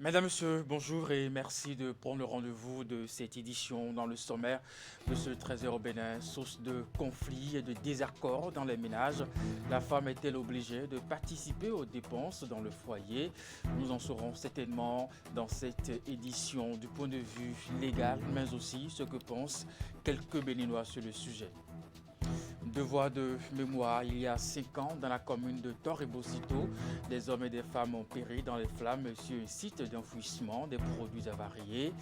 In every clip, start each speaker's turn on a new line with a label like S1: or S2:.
S1: Mesdames, Messieurs, bonjour et merci de prendre le rendez-vous de cette édition dans le sommaire de ce 13h au Bénin. Source de conflits et de désaccords dans les ménages, la femme est-elle obligée de participer aux dépenses dans le foyer? Nous en saurons certainement dans cette édition du point de vue légal, mais aussi ce que pensent quelques Béninois sur le sujet. Devoir de mémoire, il y a 5 ans, dans la commune de Torrebosito, des hommes et des femmes ont péri dans les flammes sur un site d'enfouissement des produits avariés.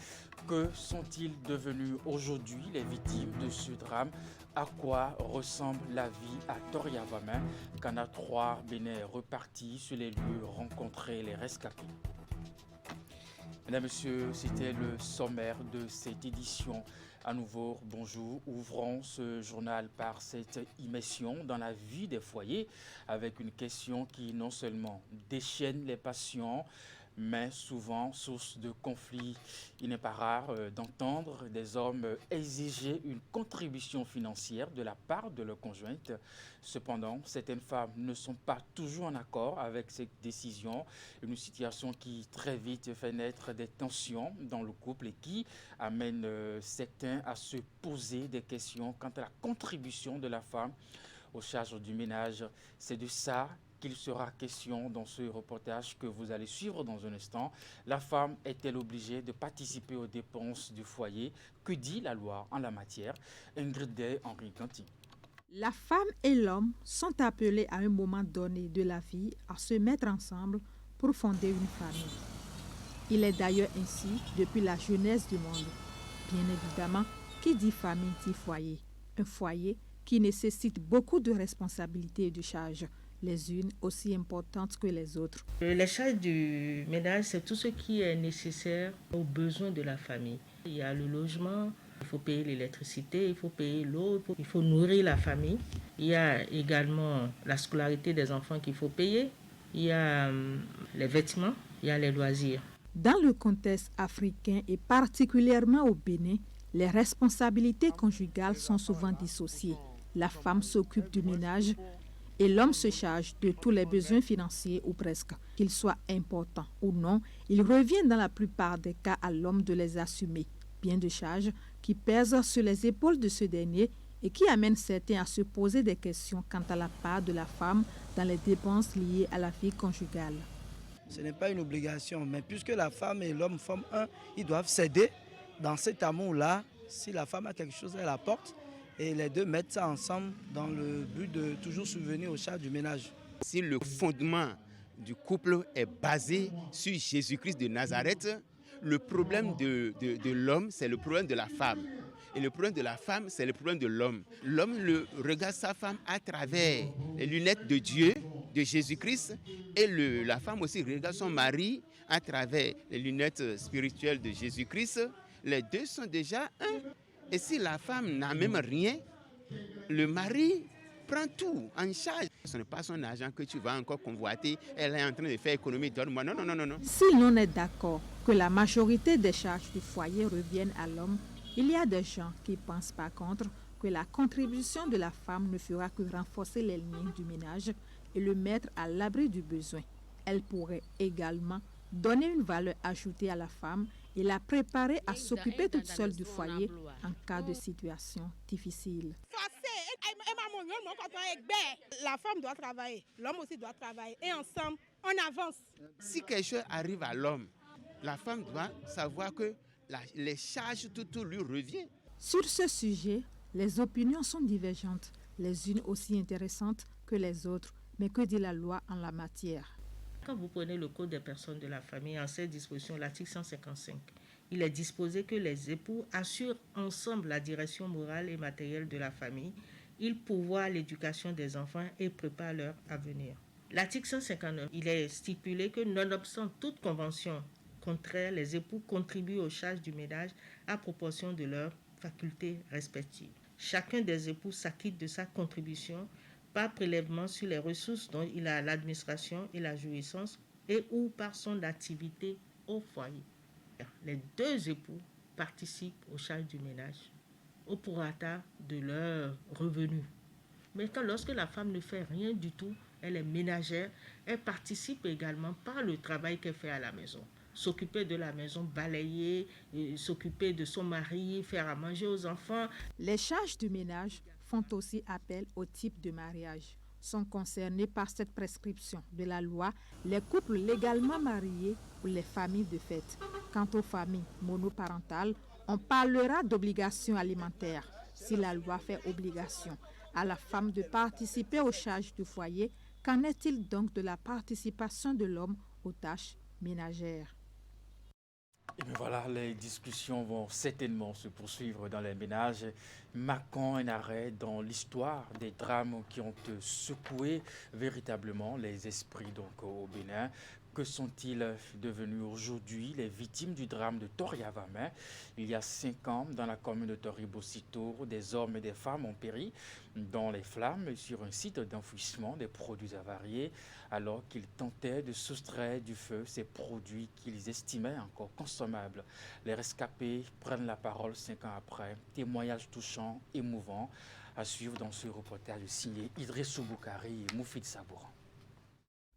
S1: Que sont-ils devenus aujourd'hui les victimes de ce drame? À quoi ressemble la vie à Toriavamin quand à 3 Bénin repartis sur les lieux rencontrer les rescapés? Mesdames, Messieurs, c'était le sommaire de cette édition. À nouveau, bonjour. Ouvrons ce journal par cette immersion dans la vie des foyers avec une question qui non seulement déchaîne les passions, mais souvent source de conflits. Il n'est pas rare d'entendre des hommes exiger une contribution financière de la part de leur conjointe. Cependant, certaines femmes ne sont pas toujours en accord avec cette décision, une situation qui très vite fait naître des tensions dans le couple et qui amène certains à se poser des questions quant à la contribution de la femme aux charges du ménage. C'est de ça qu'il sera question dans ce reportage que vous allez suivre dans un instant. La femme est-elle obligée de participer aux dépenses du foyer? Que dit la loi en la matière? Ingrid Day, Henri Ganti.
S2: La femme et l'homme sont appelés à un moment donné de la vie à se mettre ensemble pour fonder une famille. Il est d'ailleurs ainsi depuis la genèse du monde. Bien évidemment, qui dit famille dit foyer. Un foyer qui nécessite beaucoup de responsabilités et de charges, les unes aussi importantes que les autres.
S3: Les charges du ménage, c'est tout ce qui est nécessaire aux besoins de la famille. Il y a le logement, il faut payer l'électricité, il faut payer l'eau, il faut nourrir la famille. Il y a également la scolarité des enfants qu'il faut payer. Il y a les vêtements, il y a les loisirs.
S2: Dans le contexte africain et particulièrement au Bénin, les responsabilités conjugales sont souvent dissociées. La femme s'occupe du ménage et l'homme se charge de tous les besoins financiers ou presque. Qu'ils soient importants ou non, il revient dans la plupart des cas à l'homme de les assumer. Bien de charges qui pèsent sur les épaules de ce dernier et qui amènent certains à se poser des questions quant à la part de la femme dans les dépenses liées à la vie conjugale.
S4: Ce n'est pas une obligation, mais puisque la femme et l'homme forment un, ils doivent s'aider dans cet amour-là. Si la femme a quelque chose, elle apporte et les deux mettent ça ensemble dans le but de toujours subvenir aux charges du ménage.
S5: Si le fondement du couple est basé sur Jésus-Christ de Nazareth, le problème de l'homme, c'est le problème de la femme. Et le problème de la femme, c'est le problème de l'homme. L'homme regarde sa femme à travers les lunettes de Dieu, de Jésus-Christ, et la femme aussi regarde son mari à travers les lunettes spirituelles de Jésus-Christ. Les deux sont déjà un. Et si la femme n'a même rien, le mari prend tout en charge. Ce n'est pas son argent que tu vas encore convoiter. Elle est en train de faire économie. Donne-moi. Non, non, non, non, non.
S2: Si l'on est d'accord que la majorité des charges du foyer reviennent à l'homme, il y a des gens qui pensent par contre que la contribution de la femme ne fera que renforcer les liens du ménage et le mettre à l'abri du besoin. Elle pourrait également donner une valeur ajoutée à la femme et la préparer à s'occuper toute seule du foyer en cas de situation difficile.
S6: La femme doit travailler, l'homme aussi doit travailler et ensemble, on avance.
S5: Si quelque chose arrive à l'homme, la femme doit savoir que les charges, tout lui revient.
S2: Sur ce sujet, les opinions sont divergentes, les unes aussi intéressantes que les autres. Mais que dit la loi en la matière?
S3: Quand vous prenez le Code des personnes de la famille, en cette disposition, l'article 155, il est disposé que les époux assurent ensemble la direction morale et matérielle de la famille, ils pourvoient l'éducation des enfants et préparent leur avenir. L'article 159, il est stipulé que nonobstant toute convention contraire, les époux contribuent aux charges du ménage à proportion de leurs facultés respectives. Chacun des époux s'acquitte de sa contribution par prélèvement sur les ressources dont il a l'administration et la jouissance et ou par son activité au foyer. Les deux époux participent aux charges du ménage au prorata de leurs revenus. Maintenant, lorsque la femme ne fait rien du tout, elle est ménagère, elle participe également par le travail qu'elle fait à la maison. s'occuper de la maison, balayer, s'occuper de son mari, faire à manger aux enfants.
S2: Les charges du ménage font aussi appel au type de mariage. Sont concernés par cette prescription de la loi les couples légalement mariés ou les familles de fait. Quant aux familles monoparentales, on parlera d'obligation alimentaire si la loi fait obligation à la femme de participer aux charges du foyer. Qu'en est-il donc de la participation de l'homme aux tâches ménagères?
S1: Et bien voilà, les discussions vont certainement se poursuivre dans les ménages, marquant un arrêt dans l'histoire des drames qui ont secoué véritablement les esprits donc, au Bénin. Que sont-ils devenus aujourd'hui les victimes du drame de Toriavamé? Il y a 5 ans, dans la commune de Toribocito, des hommes et des femmes ont péri dans les flammes sur un site d'enfouissement des produits avariés alors qu'ils tentaient de soustraire du feu ces produits qu'ils estimaient encore consommables. Les rescapés prennent la parole 5 ans après, témoignages touchants, émouvants, à suivre dans ce reportage signé Idrissou Boukari et Moufid Sabouran.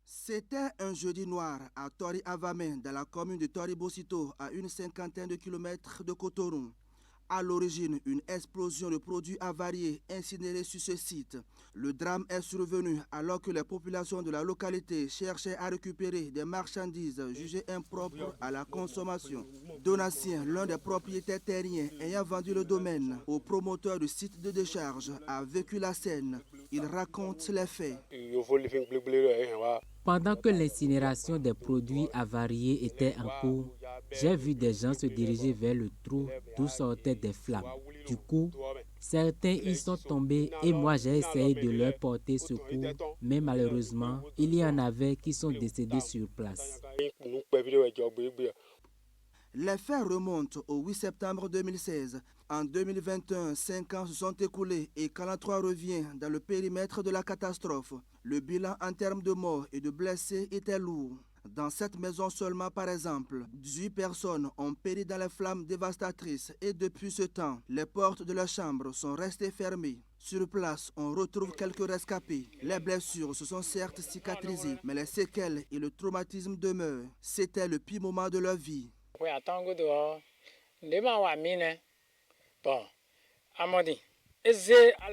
S7: C'était un jeudi noir à Tori-Avamé, dans la commune de Toribocito, à une 50aine de kilomètres de Cotonou. À l'origine, une explosion de produits avariés incinérés sur ce site. Le drame est survenu alors que les populations de la localité cherchaient à récupérer des marchandises jugées impropres à la consommation. Donatien, l'un des propriétaires terriens ayant vendu le domaine au promoteur du site de décharge, a vécu la scène. Il raconte les faits.
S8: Pendant que l'incinération des produits avariés était en cours, j'ai vu des gens se diriger vers le trou d'où sortaient des flammes. Du coup, certains y sont tombés et moi j'ai essayé de leur porter secours, mais malheureusement, il y en avait qui sont décédés sur place.
S7: Les faits remontent au 8 septembre 2016. En 2021, 5 ans se sont écoulés et Calan-3 revient dans le périmètre de la catastrophe. Le bilan en termes de morts et de blessés était lourd. Dans cette maison seulement, par exemple, 18 personnes ont péri dans les flammes dévastatrices et depuis ce temps, les portes de la chambre sont restées fermées. Sur place, on retrouve quelques rescapés. Les blessures se sont certes cicatrisées, mais les séquelles et le traumatisme demeurent. C'était le pire moment de leur vie.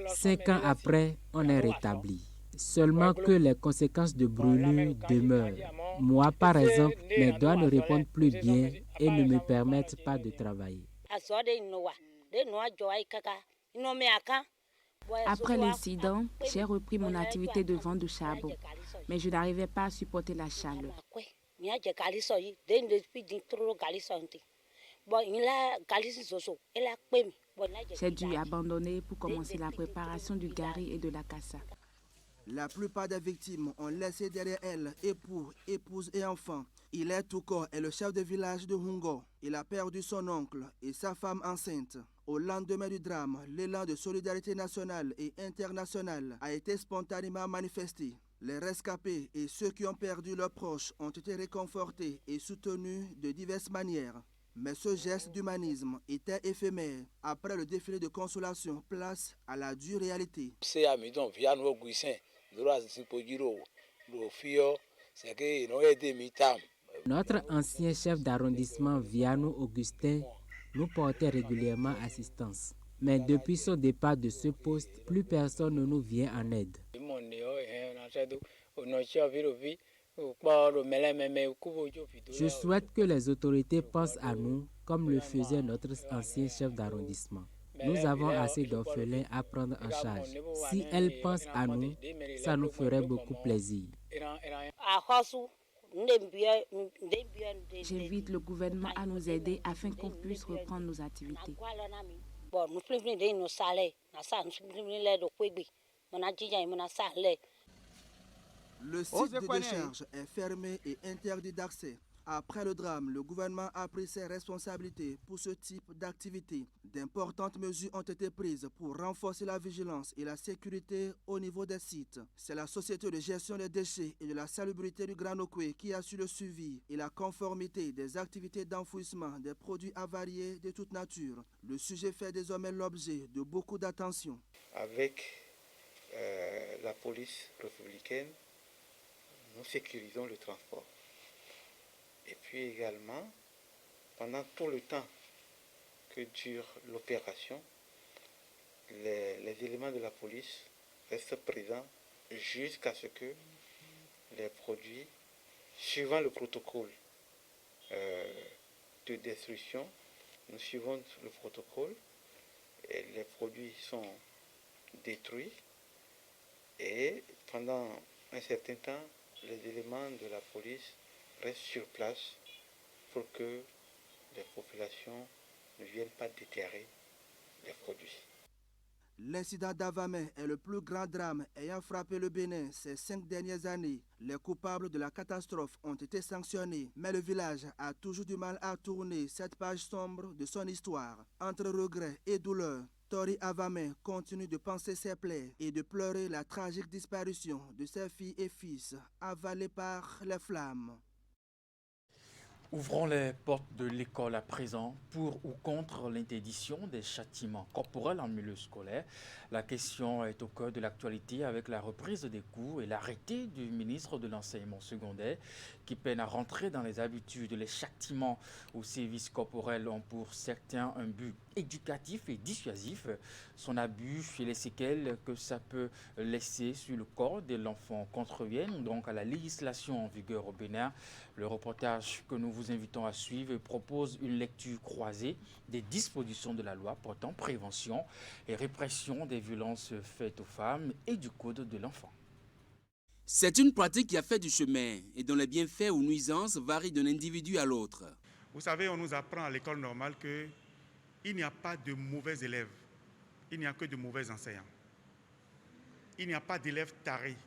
S8: 5 ans après, on est rétabli. Seulement que les conséquences de brûlure demeurent. Moi, par exemple, mes doigts ne répondent plus bien et ne me permettent pas de travailler.
S9: Après l'incident, j'ai repris mon activité de vente de charbon, mais je n'arrivais pas à supporter la chaleur. J'ai dû abandonner pour commencer la préparation du gari et de la cassa.
S7: La plupart des victimes ont laissé derrière elles époux, épouses et enfants. Il est Touko est le chef de village de Hungo. Il a perdu son oncle et sa femme enceinte. Au lendemain du drame, l'élan de solidarité nationale et internationale a été spontanément manifesté. Les rescapés et ceux qui ont perdu leurs proches ont été réconfortés et soutenus de diverses manières. Mais ce geste d'humanisme était éphémère. Après le défilé de consolation, place à la dure réalité.
S8: Notre ancien chef d'arrondissement, Viano Augustin, nous portait régulièrement assistance. Mais depuis son départ de ce poste, plus personne ne nous vient en aide. Je souhaite que les autorités pensent à nous comme le faisait notre ancien chef d'arrondissement. Nous avons assez d'orphelins à prendre en charge. Si elles pensent à nous, ça nous ferait beaucoup plaisir.
S9: J'invite le gouvernement à nous aider afin qu'on puisse reprendre nos activités.
S7: Le site de décharge est fermé et interdit d'accès. Après le drame, le gouvernement a pris ses responsabilités pour ce type d'activité. D'importantes mesures ont été prises pour renforcer la vigilance et la sécurité au niveau des sites. C'est la Société de gestion des déchets et de la salubrité du Grand Okwe qui assure le suivi et la conformité des activités d'enfouissement des produits avariés de toute nature. Le sujet fait désormais l'objet de beaucoup d'attention.
S10: Avec la police républicaine, nous sécurisons le transport. Et puis également, pendant tout le temps que dure l'opération, les éléments de la police restent présents jusqu'à ce que les produits, suivant le protocole de destruction, nous suivons le protocole, et les produits sont détruits et pendant un certain temps, les éléments de la police restent sur place pour que les populations ne viennent pas déterrer les produits.
S7: L'incident d'Avamé est le plus grand drame ayant frappé le Bénin ces 5 dernières années. Les coupables de la catastrophe ont été sanctionnés, mais le village a toujours du mal à tourner cette page sombre de son histoire. Entre regrets et douleur, Tori Avamé continue de penser ses plaies et de pleurer la tragique disparition de ses filles et fils avalés par les flammes.
S1: Ouvrons les portes de l'école à présent pour ou contre l'interdiction des châtiments corporels en milieu scolaire. La question est au cœur de l'actualité avec la reprise des cours et l'arrêté du ministre de l'enseignement secondaire qui peine à rentrer dans les habitudes. Les châtiments au service corporel ont pour certains un but éducatif et dissuasif. Son abus et les séquelles que ça peut laisser sur le corps de l'enfant contreviennent donc à la législation en vigueur au Bénin. Le reportage que nous vous invitons à suivre propose une lecture croisée des dispositions de la loi portant prévention et répression des violences faites aux femmes et du code de l'enfant.
S11: C'est une pratique qui a fait du chemin et dont les bienfaits ou nuisances varient d'un individu à l'autre.
S12: Vous savez, on nous apprend à l'école normale qu'il n'y a pas de mauvais élèves, il n'y a que de mauvais enseignants. Il n'y a pas d'élèves tarés.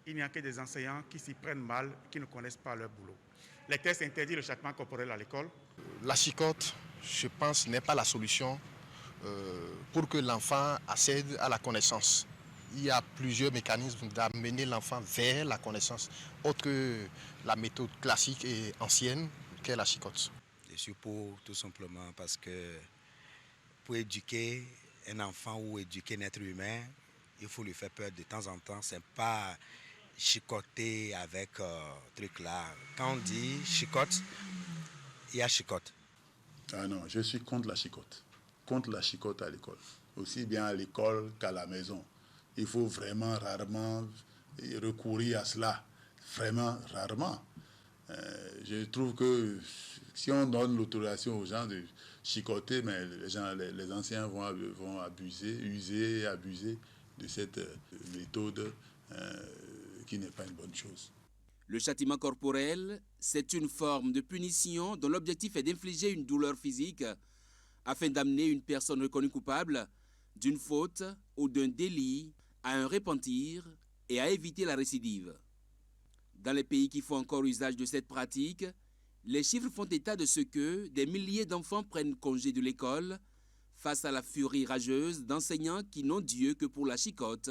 S12: Il n'y a que des enseignants qui s'y prennent mal, qui ne connaissent pas leur boulot. Les textes interdisent le châtiment corporel à l'école.
S13: La chicotte, je pense, n'est pas la solution pour que l'enfant accède à la connaissance. Il y a plusieurs mécanismes d'amener l'enfant vers la connaissance, autre que la méthode classique et ancienne qu'est la chicotte.
S14: Je suis pour, tout simplement parce que pour éduquer un enfant ou éduquer un être humain, il faut lui faire peur de temps en temps. Ce n'est pas chicoter avec truc là. Quand on dit chicote, il y a chicote.
S15: Ah non, je suis contre la chicote. Contre la chicote à l'école. Aussi bien à l'école qu'à la maison. Il faut vraiment rarement recourir à cela. Vraiment rarement. Je trouve que si on donne l'autorisation aux gens de chicoter, mais les anciens vont abuser, user et abuser de cette méthode qui n'est pas une bonne chose.
S11: Le châtiment corporel, c'est une forme de punition dont l'objectif est d'infliger une douleur physique afin d'amener une personne reconnue coupable d'une faute ou d'un délit à un repentir et à éviter la récidive. Dans les pays qui font encore usage de cette pratique, les chiffres font état de ce que des milliers d'enfants prennent congé de l'école face à la furie rageuse d'enseignants qui n'ont Dieu que pour la chicotte,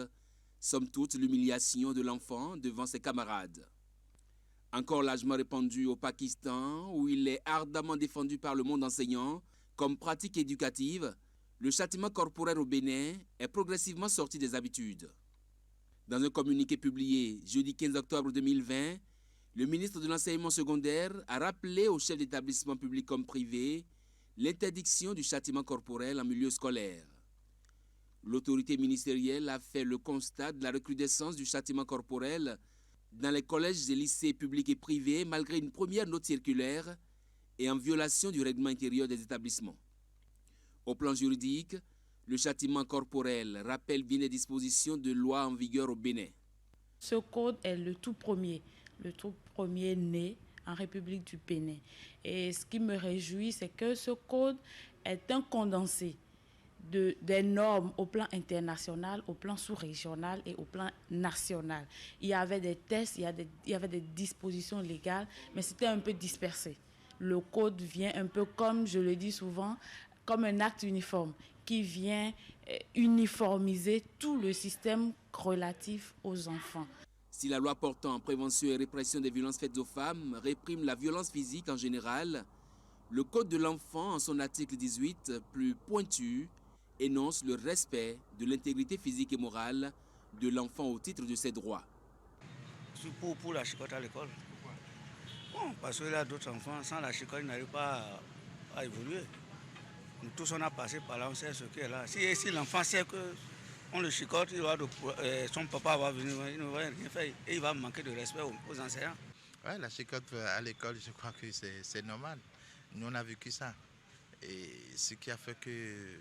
S11: somme toute l'humiliation de l'enfant devant ses camarades. Encore largement répandu au Pakistan, où il est ardemment défendu par le monde enseignant comme pratique éducative, le châtiment corporel au Bénin est progressivement sorti des habitudes. Dans un communiqué publié jeudi 15 octobre 2020, le ministre de l'enseignement secondaire a rappelé aux chefs d'établissements publics comme privés l'interdiction du châtiment corporel en milieu scolaire. L'autorité ministérielle a fait le constat de la recrudescence du châtiment corporel dans les collèges et lycées publics et privés malgré une première note circulaire et en violation du règlement intérieur des établissements. Au plan juridique, le châtiment corporel rappelle bien les dispositions de loi en vigueur au Bénin.
S9: Ce code est le tout premier né en République du Bénin. Et ce qui me réjouit, c'est que ce code est un condensé des normes au plan international, au plan sous-régional et au plan national. Il y avait des tests, il y avait des dispositions légales, mais c'était un peu dispersé. Le code vient un peu, comme je le dis souvent, comme un acte uniforme qui vient uniformiser tout le système relatif aux enfants.
S11: Si la loi portant prévention et répression des violences faites aux femmes réprime la violence physique en général, le Code de l'enfant, en son article 18, plus pointu, énonce le respect de l'intégrité physique et morale de l'enfant au titre de ses droits.
S16: Pour la chicotte à l'école. Bon, parce qu'il y a d'autres enfants, sans la chicotte, ils n'arrivent pas à évoluer. Nous tous, on a passé par là, on sait ce qui est là. Si l'enfant sait qu'on le chicote, son papa va venir, il ne va rien faire et il va manquer de respect aux enseignants.
S17: Ouais, la chicotte à l'école, je crois que c'est normal. Nous, on a vécu ça. Et ce qui a fait que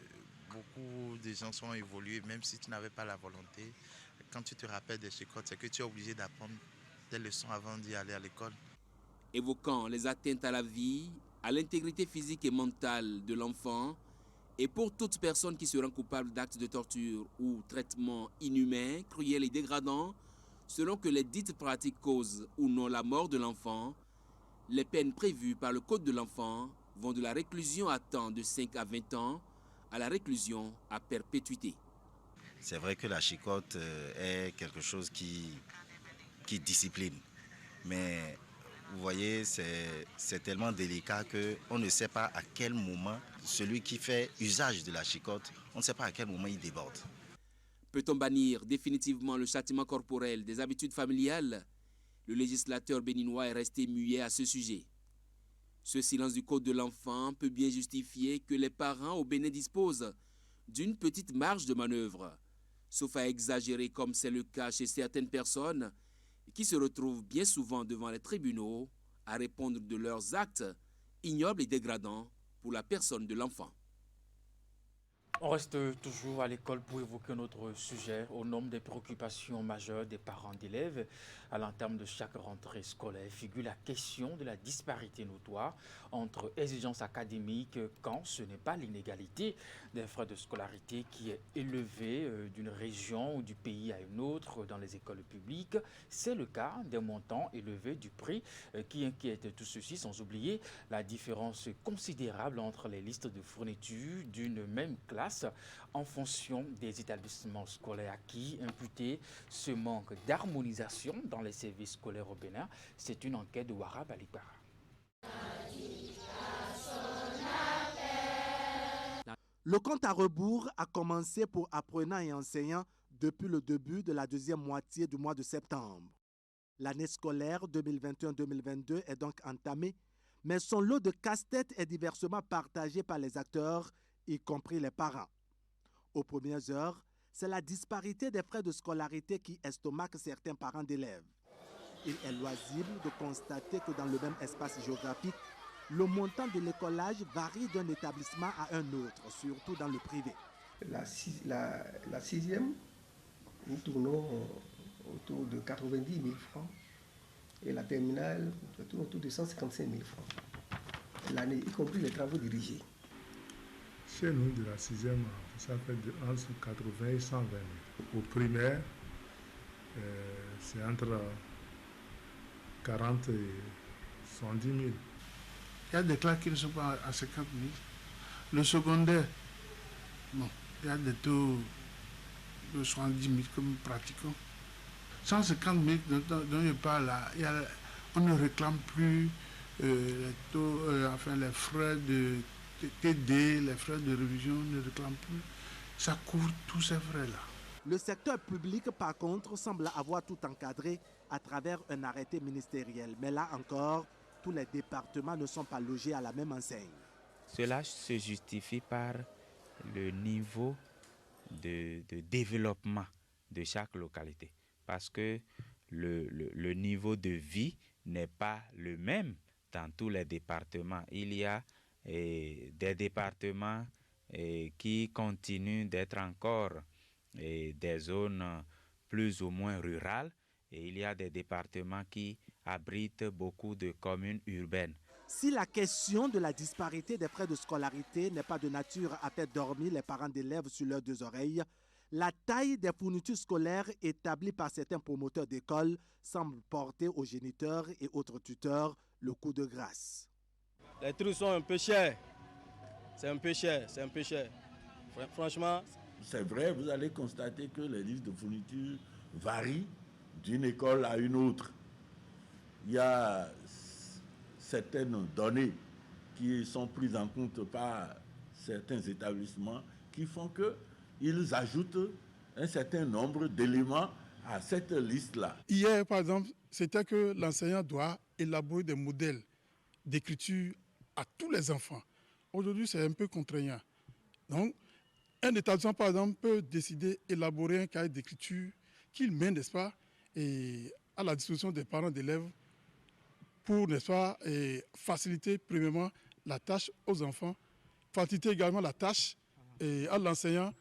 S17: beaucoup de gens sont évolués, même si tu n'avais pas la volonté. Quand tu te rappelles des chicottes, c'est que tu es obligé d'apprendre des leçons avant d'y aller à l'école.
S11: Évoquant les atteintes à la vie, à l'intégrité physique et mentale de l'enfant, et pour toute personne qui se rend coupable d'actes de torture ou traitements inhumains, cruels et dégradants, selon que les dites pratiques causent ou non la mort de l'enfant, les peines prévues par le Code de l'enfant vont de la réclusion à temps de 5 à 20 ans à la réclusion à perpétuité.
S18: C'est vrai que la chicotte est quelque chose qui discipline, mais vous voyez, c'est tellement délicat qu'on ne sait pas à quel moment celui qui fait usage de la chicotte, on ne sait pas à quel moment il déborde.
S11: Peut-on bannir définitivement le châtiment corporel des habitudes familiales? Le législateur béninois est resté muet à ce sujet. Ce silence du Code de l'enfant peut bien justifier que les parents au Bénin disposent d'une petite marge de manœuvre, sauf à exagérer comme c'est le cas chez certaines personnes qui se retrouvent bien souvent devant les tribunaux à répondre de leurs actes ignobles et dégradants pour la personne de l'enfant.
S1: On reste toujours à l'école pour évoquer notre sujet au nombre des préoccupations majeures des parents d'élèves. À l'entame de chaque rentrée scolaire figure la question de la disparité notoire entre exigences académiques quand ce n'est pas l'inégalité des frais de scolarité qui est élevée d'une région ou du pays à une autre dans les écoles publiques. C'est le cas des montants élevés du prix qui inquiètent tout ceci, sans oublier la différence considérable entre les listes de fournitures d'une même classe en fonction des établissements scolaires qui imputaient ce manque d'harmonisation dans les services scolaires au Bénin. C'est une enquête de Warab Alibara.
S19: Le compte à rebours a commencé pour apprenants et enseignants depuis le début de la deuxième moitié du mois de septembre. L'année scolaire 2021-2022 est donc entamée, mais son lot de casse-tête est diversement partagé par les acteurs, y compris les parents. Aux premières heures, c'est la disparité des frais de scolarité qui estomaque certains parents d'élèves. Il est loisible de constater que dans le même espace géographique, le montant de l'écolage varie d'un établissement à un autre, surtout dans le privé.
S20: La sixième, nous tournons autour de 90 000 francs et la terminale, nous tournons autour de 155 000 francs. L'année, y compris les travaux dirigés.
S21: Chez nous, de la sixième, ça fait de 80 et 120 000. Au primaire, c'est entre 40 et 110 000.
S22: Il y a des classes qui ne sont pas à 50 000. Le secondaire, bon, il y a des taux de 70 000 que nous pratiquons. 150 000 dont je parle là, on ne réclame plus les taux, enfin les frais de TD, les frais de révision, on ne réclame plus. Ça couvre tous ces frais-là.
S19: Le secteur public, par contre, semble avoir tout encadré à travers un arrêté ministériel. Mais là encore, tous les départements ne sont pas logés à la même enseigne.
S23: Cela se justifie par le niveau de développement de chaque localité. Parce que le niveau de vie n'est pas le même dans tous les départements. Il y a des départements qui continuent d'être encore des zones plus ou moins rurales, et il y a des départements qui abritent beaucoup de communes urbaines.
S19: Si la question de la disparité des frais de scolarité n'est pas de nature à faire dormir les parents d'élèves sur leurs deux oreilles, la taille des fournitures scolaires établies par certains promoteurs d'écoles semble porter aux géniteurs et autres tuteurs le coup de grâce.
S24: Les trucs sont un peu chers. C'est un peu cher. Franchement.
S25: C'est vrai, vous allez constater que les listes de fournitures varient d'une école à une autre. Il y a certaines données qui sont prises en compte par certains établissements qui font qu'ils ajoutent un certain nombre d'éléments à cette liste-là.
S22: Hier, par exemple,
S21: c'était que l'enseignant doit élaborer des modèles d'écriture à tous les enfants. Aujourd'hui, c'est un peu contraignant. Donc, un établissement, par exemple, peut décider d'élaborer un cahier d'écriture qu'il met, n'est-ce pas, et à la disposition des parents d'élèves pour, n'est-ce pas, faciliter premièrement la tâche aux enfants, faciliter également la tâche à l'enseignant.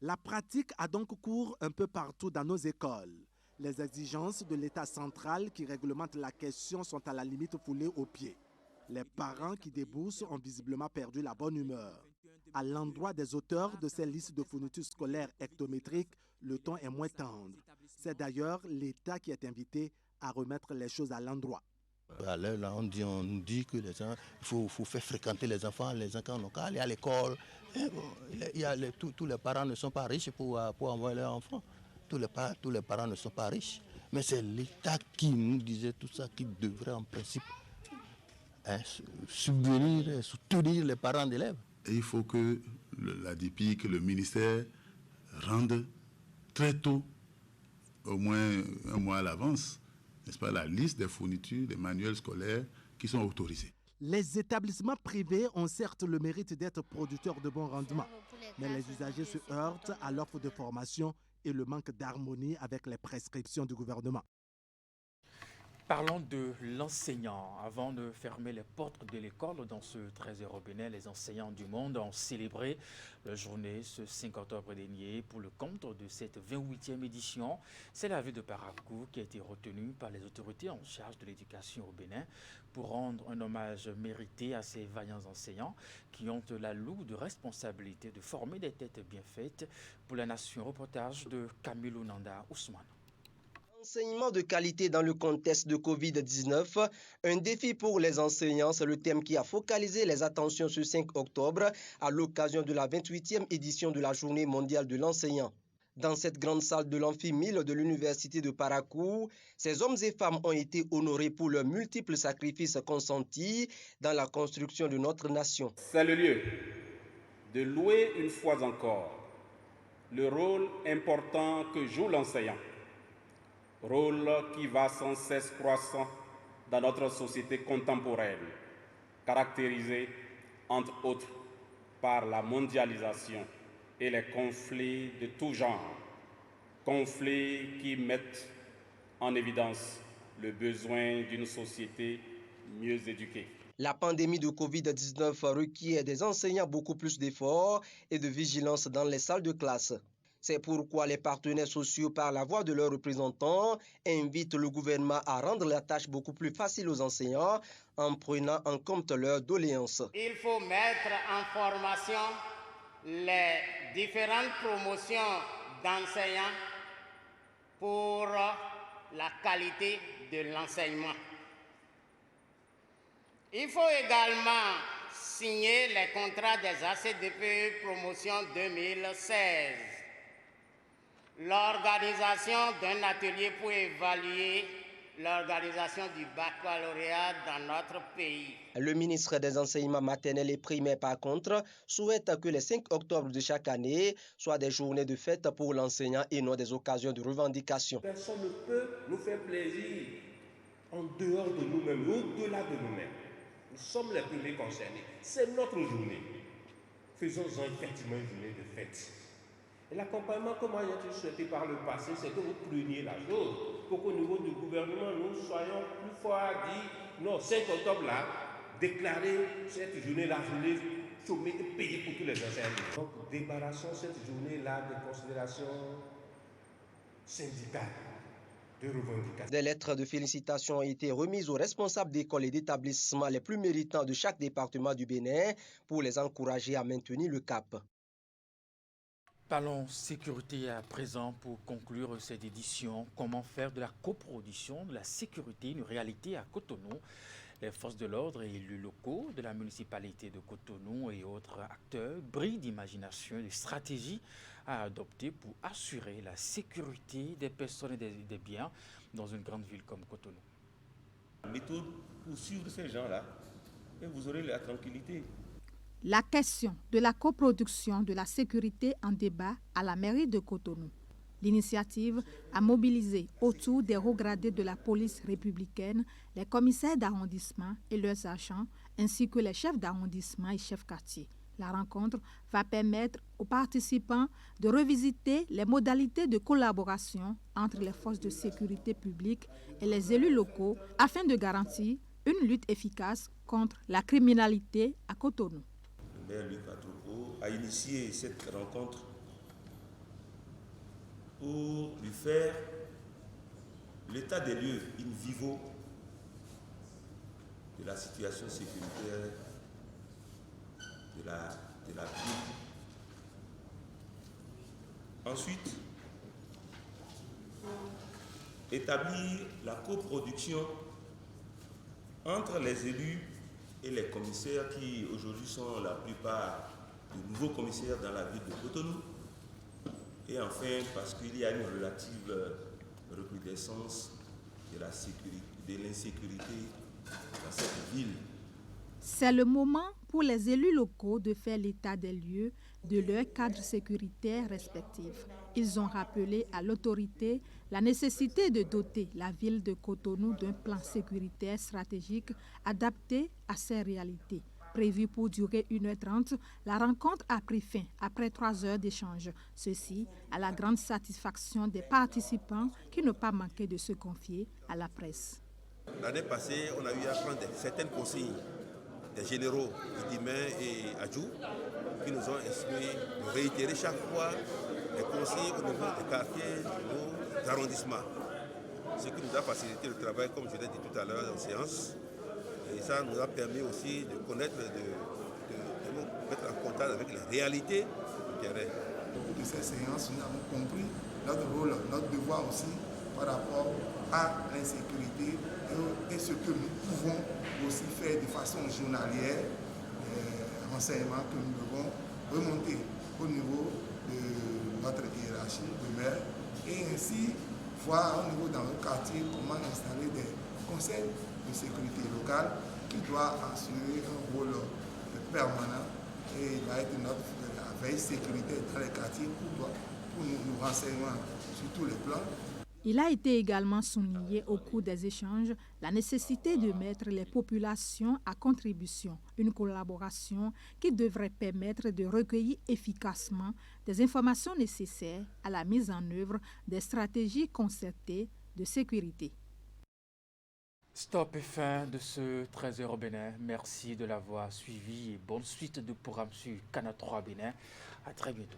S19: La pratique a donc cours un peu partout dans nos écoles. Les exigences de l'État central qui réglementent la question sont à la limite foulées aux pieds. Les parents qui déboursent ont visiblement perdu la bonne humeur. À l'endroit des auteurs de ces listes de fournitures scolaires hectométriques, le ton est moins tendre. C'est d'ailleurs l'État qui est invité à remettre les choses à l'endroit.
S13: Là, on nous dit que les gens, il faut faire fréquenter les enfants n'ont qu'à aller à l'école. Tous les parents ne sont pas riches pour envoyer leurs enfants. Tous les parents ne sont pas riches. Mais c'est l'État qui nous disait tout ça, qui devrait en principe subvenir, soutenir les parents d'élèves.
S15: Et il faut que la DIPIC, le ministère, rende très tôt, au moins un mois à l'avance, n'est-ce pas, la liste des fournitures, des manuels scolaires qui sont autorisés.
S19: Les établissements privés ont certes le mérite d'être producteurs de bons rendements, mais les usagers se heurtent à l'offre de formation et le manque d'harmonie avec les prescriptions du gouvernement.
S1: Parlons de l'enseignant. Avant de fermer les portes de l'école dans ce 13h au Bénin, les enseignants du monde ont célébré la journée ce 5 octobre dernier pour le compte de cette 28e édition. C'est la ville de Parakou qui a été retenue par les autorités en charge de l'éducation au Bénin pour rendre un hommage mérité à ces vaillants enseignants qui ont la lourde responsabilité de former des têtes bien faites pour la nation. Reportage de Camilo Nanda Ousmane.
S2: Enseignement de qualité dans le contexte de Covid-19, un défi pour les enseignants, c'est le thème qui a focalisé les attentions ce 5 octobre à l'occasion de la 28e édition de la Journée mondiale de l'enseignant. Dans cette grande salle de l'Amphi 1000 de l'Université de Parakou, ces hommes et femmes ont été honorés pour leurs multiples sacrifices consentis dans la construction de notre nation.
S3: C'est le lieu de louer une fois encore le rôle important que joue l'enseignant. Rôle qui va sans cesse croissant dans notre société contemporaine, caractérisée entre autres par la mondialisation et les conflits de tout genre, conflits qui mettent en évidence le besoin d'une société mieux éduquée.
S2: La pandémie de Covid-19 requiert des enseignants beaucoup plus d'efforts et de vigilance dans les salles de classe. C'est pourquoi les partenaires sociaux, par la voix de leurs représentants, invitent le gouvernement à rendre la tâche beaucoup plus facile aux enseignants en prenant en compte leurs doléances.
S4: Il faut mettre en formation les différentes promotions d'enseignants pour la qualité de l'enseignement. Il faut également signer les contrats des ACDPE promotion 2016. L'organisation d'un atelier pour évaluer l'organisation du baccalauréat dans notre pays.
S2: Le ministre des Enseignements maternels et primaires, par contre, souhaite que les 5 octobre de chaque année soient des journées de fête pour l'enseignant et non des occasions de revendication.
S5: Personne ne peut nous faire plaisir en dehors de nous-mêmes, au-delà de nous-mêmes. Nous sommes les premiers concernés. C'est notre journée. Faisons-en effectivement une journée de fête. Et l'accompagnement que moi j'ai souhaité par le passé, c'est que vous preniez la chose pour qu'au niveau du gouvernement, nous soyons plus forts à dire non, 5 octobre là, déclarer cette journée la journée chômée et payée pour tous les enseignants. Donc débarrassons cette journée-là des considérations syndicales.
S2: Des lettres de félicitations ont été remises aux responsables d'écoles et d'établissements les plus méritants de chaque département du Bénin pour les encourager à maintenir le cap.
S1: Parlons sécurité à présent pour conclure cette édition. Comment faire de la coproduction de la sécurité une réalité à Cotonou? Les forces de l'ordre et élus locaux de la municipalité de Cotonou et autres acteurs brillent d'imagination et de stratégie à adopter pour assurer la sécurité des personnes et des biens dans une grande ville comme Cotonou.
S5: Méthode pour suivre ces gens-là et vous aurez la tranquillité.
S6: La question de la coproduction de la sécurité en débat à la mairie de Cotonou. L'initiative a mobilisé autour des hauts gradés de la police républicaine les commissaires d'arrondissement et leurs agents, ainsi que les chefs d'arrondissement et chefs quartiers. La rencontre va permettre aux participants de revisiter les modalités de collaboration entre les forces de sécurité publique et les élus locaux afin de garantir une lutte efficace contre la criminalité à Cotonou.
S5: Le maire Luc Atoko a initié cette rencontre pour lui faire l'état des lieux in vivo de la situation sécuritaire de la ville. Ensuite, établir la coproduction entre les élus et les commissaires qui aujourd'hui sont la plupart de nouveaux commissaires dans la ville de Cotonou. Et enfin, parce qu'il y a une relative recrudescence de l'insécurité dans cette ville.
S6: C'est le moment pour les élus locaux de faire l'état des lieux de leurs cadres sécuritaires respectifs. Ils ont rappelé à l'autorité la nécessité de doter la ville de Cotonou d'un plan sécuritaire stratégique adapté à ces réalités. Prévue pour durer 1h30, la rencontre a pris fin après 3 heures d'échange. Ceci à la grande satisfaction des participants qui n'ont pas manqué de se confier à la presse.
S7: L'année passée, on a eu à prendre certaines consignes des généraux Didimen et Adjou qui nous ont instruit de réitérer chaque fois les consignes au niveau des quartiers, au niveau des arrondissements. Ce qui nous a facilité le travail, comme je l'ai dit tout à l'heure en séance. Et ça nous a permis aussi de connaître, de nous mettre en contact avec les réalités du terrain.
S22: De ces séances, nous avons compris notre rôle, notre devoir aussi par rapport à l'insécurité et ce que nous pouvons aussi faire de façon journalière, les renseignements que nous devons remonter au niveau de notre hiérarchie de maire et ainsi voir au niveau dans le quartier comment installer des conseils de sécurité locale qui doit assurer un rôle permanent et il va être notre veille sécuritaire dans les quartiers pour nous renseignements sur tous les plans.
S6: Il a été également souligné au cours des échanges la nécessité de mettre les populations à contribution, une collaboration qui devrait permettre de recueillir efficacement des informations nécessaires à la mise en œuvre des stratégies concertées de sécurité.
S1: Stop et fin de ce 13h au Bénin. Merci de l'avoir suivi et bonne suite de programme sur Canal 3 Bénin. À très bientôt.